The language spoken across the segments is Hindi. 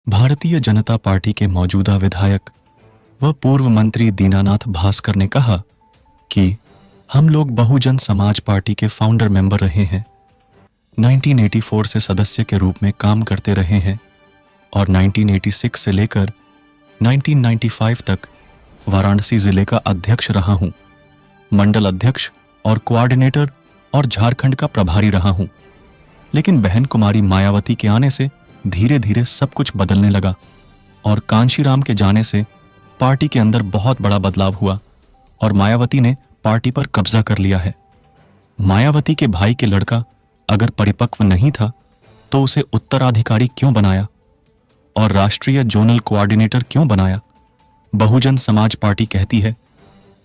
भारतीय जनता पार्टी के मौजूदा विधायक व पूर्व मंत्री दीनानाथ भास्कर ने कहा कि हम लोग बहुजन समाज पार्टी के फाउंडर मेंबर रहे हैं, 1984 से सदस्य के रूप में काम करते रहे हैं और 1986 से लेकर 1995 तक वाराणसी जिले का अध्यक्ष रहा हूं, मंडल अध्यक्ष और कोऑर्डिनेटर और झारखंड का प्रभारी रहा हूं। लेकिन बहन कुमारी मायावती के आने से धीरे धीरे सब कुछ बदलने लगा और कांशीराम के जाने से पार्टी के अंदर बहुत बड़ा बदलाव हुआ और मायावती ने पार्टी पर कब्जा कर लिया है। मायावती के भाई के लड़का अगर परिपक्व नहीं था तो उसे उत्तराधिकारी क्यों बनाया और राष्ट्रीय जोनल कोऑर्डिनेटर क्यों बनाया? बहुजन समाज पार्टी कहती है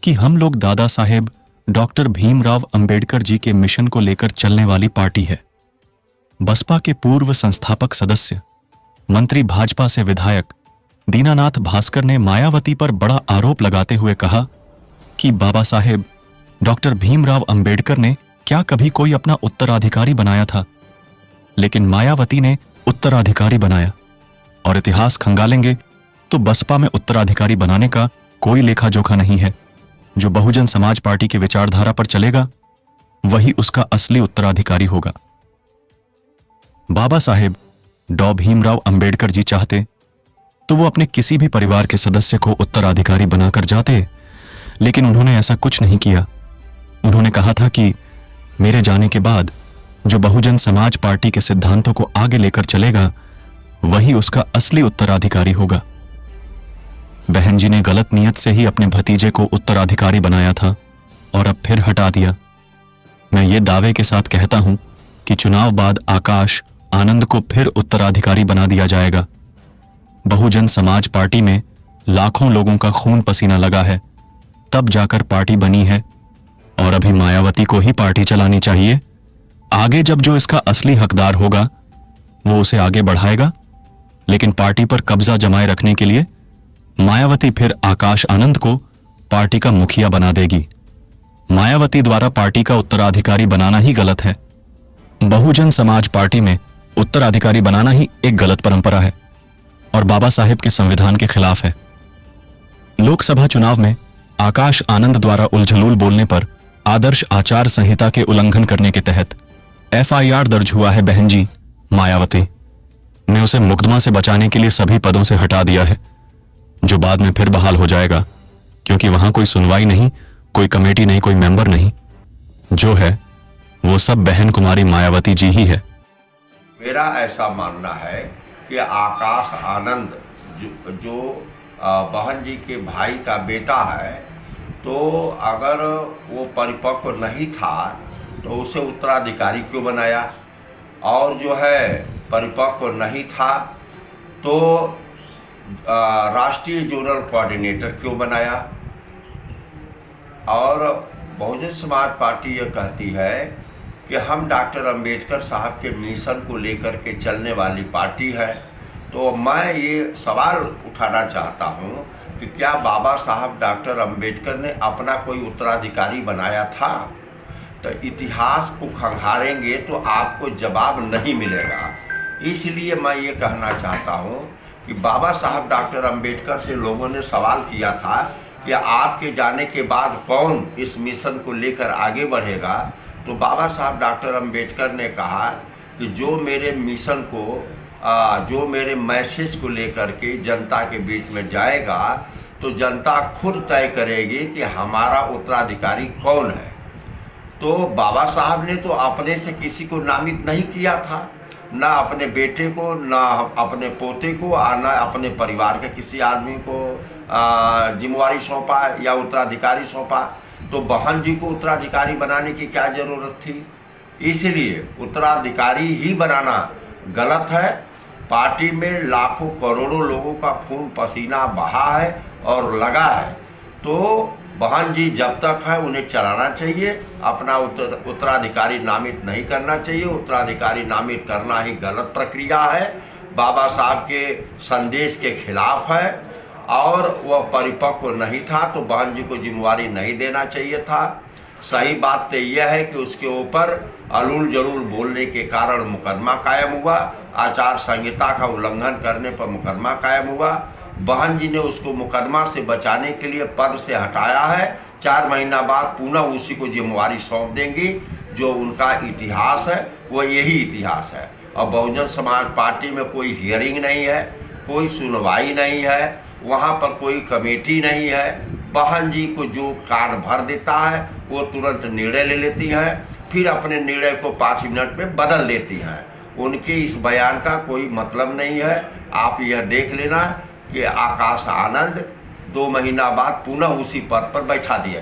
कि हम लोग दादा साहेब डॉक्टर भीमराव अंबेडकर जी के मिशन को लेकर चलने वाली पार्टी है। बसपा के पूर्व संस्थापक सदस्य, मंत्री भाजपा से विधायक दीनानाथ भास्कर ने मायावती पर बड़ा आरोप लगाते हुए कहा कि बाबा साहेब डॉक्टर भीमराव अंबेडकर ने क्या कभी कोई अपना उत्तराधिकारी बनाया था? लेकिन मायावती ने उत्तराधिकारी बनाया और इतिहास खंगालेंगे तो बसपा में उत्तराधिकारी बनाने का कोई लेखा जोखा नहीं है। जो बहुजन समाज पार्टी की विचारधारा पर चलेगा वही उसका असली उत्तराधिकारी होगा। बाबा साहेब डॉ भीमराव अंबेडकर जी चाहते तो वो अपने किसी भी परिवार के सदस्य को उत्तराधिकारी बनाकर जाते, लेकिन उन्होंने ऐसा कुछ नहीं किया। उन्होंने कहा था कि मेरे जाने के बाद जो बहुजन समाज पार्टी के सिद्धांतों को आगे लेकर चलेगा वही उसका असली उत्तराधिकारी होगा। बहन जी ने गलत नियत से ही अपने भतीजे को उत्तराधिकारी बनाया था और अब फिर हटा दिया। मैं ये दावे के साथ कहता हूं कि चुनाव बाद आकाश आनंद को फिर उत्तराधिकारी बना दिया जाएगा। बहुजन समाज पार्टी में लाखों लोगों का खून पसीना लगा है, तब जाकर पार्टी बनी है और अभी मायावती को ही पार्टी चलानी चाहिए। आगे जब जो इसका असली हकदार होगा वो उसे आगे बढ़ाएगा, लेकिन पार्टी पर कब्जा जमाए रखने के लिए मायावती फिर आकाश आनंद को पार्टी का मुखिया बना देगी। मायावती द्वारा पार्टी का उत्तराधिकारी बनाना ही गलत है। बहुजन समाज पार्टी में उत्तराधिकारी बनाना ही एक गलत परंपरा है और बाबा साहेब के संविधान के खिलाफ है। लोकसभा चुनाव में आकाश आनंद द्वारा उलझलूल बोलने पर आदर्श आचार संहिता के उल्लंघन करने के तहत FIR दर्ज हुआ है। बहन जी मायावती ने उसे मुकदमा से बचाने के लिए सभी पदों से हटा दिया है, जो बाद में फिर बहाल हो जाएगा, क्योंकि वहां कोई सुनवाई नहीं, कोई कमेटी नहीं, कोई मेंबर नहीं। जो है वो सब बहन कुमारी मायावती जी ही है। मेरा ऐसा मानना है कि आकाश आनंद जो बहन जी के भाई का बेटा है, तो अगर वो परिपक्व नहीं था तो उसे उत्तराधिकारी क्यों बनाया, और जो है परिपक्व नहीं था तो राष्ट्रीय जोनल कोऑर्डिनेटर क्यों बनाया। और बहुजन समाज पार्टी ये कहती है कि हम डॉक्टर अंबेडकर साहब के मिशन को लेकर के चलने वाली पार्टी है। तो मैं ये सवाल उठाना चाहता हूँ कि क्या बाबा साहब डॉक्टर अंबेडकर ने अपना कोई उत्तराधिकारी बनाया था? तो इतिहास को खंगालेंगे तो आपको जवाब नहीं मिलेगा। इसलिए मैं ये कहना चाहता हूँ कि बाबा साहब डॉक्टर अंबेडकर से लोगों ने सवाल किया था कि आपके जाने के बाद कौन इस मिशन को लेकर आगे बढ़ेगा। तो बाबा साहब डॉक्टर अंबेडकर ने कहा कि जो मेरे मिशन को जो मेरे मैसेज को लेकर के जनता के बीच में जाएगा तो जनता खुद तय करेगी कि हमारा उत्तराधिकारी कौन है। तो बाबा साहब ने तो अपने से किसी को नामित नहीं किया था, ना अपने बेटे को, ना अपने पोते को, ना अपने परिवार के किसी आदमी को जिम्मेवारी सौंपा या उत्तराधिकारी सौंपा। तो बहन जी को उत्तराधिकारी बनाने की क्या ज़रूरत थी? इसलिए उत्तराधिकारी ही बनाना गलत है। पार्टी में लाखों करोड़ों लोगों का खून पसीना बहा है और लगा है, तो बहन जी जब तक है उन्हें चलाना चाहिए, अपना उत्तराधिकारी नामित नहीं करना चाहिए। उत्तराधिकारी नामित करना ही गलत प्रक्रिया है, बाबा साहब के संदेश के खिलाफ है और वह परिपक्व नहीं था तो बहन जी को जिम्मेवारी नहीं देना चाहिए था। सही बात तो यह है कि उसके ऊपर अलूल जरूल बोलने के कारण मुकदमा कायम हुआ, आचार संहिता का उल्लंघन करने पर मुकदमा कायम हुआ। बहन जी ने उसको मुकदमा से बचाने के लिए पद से हटाया है। 4 महीना बाद पुनः उसी को जिम्मेवारी सौंप देंगी। जो उनका इतिहास है वो यही इतिहास है। और बहुजन समाज पार्टी में कोई हियरिंग नहीं है, कोई सुनवाई नहीं है, वहाँ पर कोई कमेटी नहीं है। बहन जी को जो कार्ड भर देता है वो तुरंत निर्णय ले लेती हैं, फिर अपने निर्णय को 5 मिनट में बदल देती हैं। उनके इस बयान का कोई मतलब नहीं है। आप यह देख लेना कि आकाश आनंद 2 महीना बाद पुनः उसी पद पर बैठा दिया।